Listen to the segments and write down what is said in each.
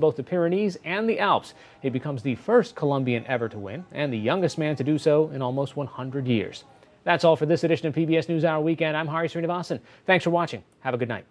both the Pyrenees and the Alps. He becomes the first Colombian ever to win and the youngest man to do so in almost 100 years. That's all for this edition of PBS NewsHour Weekend. I'm Hari Srinivasan. Thanks for watching. Have a good night.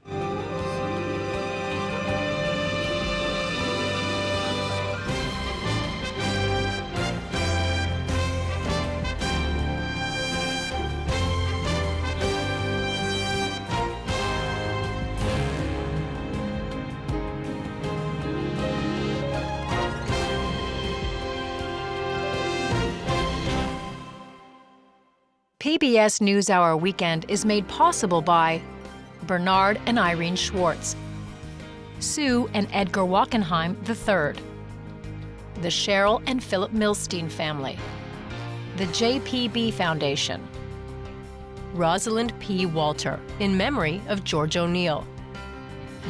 PBS NewsHour Weekend is made possible by Bernard and Irene Schwartz, Sue and Edgar Wackenheim III, the Cheryl and Philip Milstein family, the JPB Foundation, Rosalind P. Walter, in memory of George O'Neill,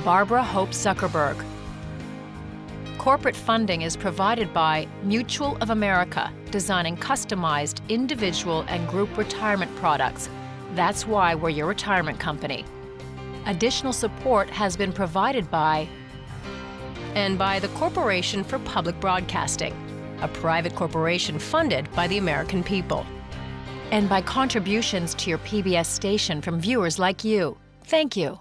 Barbara Hope Zuckerberg. Corporate funding is provided by Mutual of America, designing customized individual and group retirement products. That's why we're your retirement company. Additional support has been provided by the Corporation for Public Broadcasting, a private corporation funded by the American people, and by contributions to your PBS station from viewers like you. Thank you.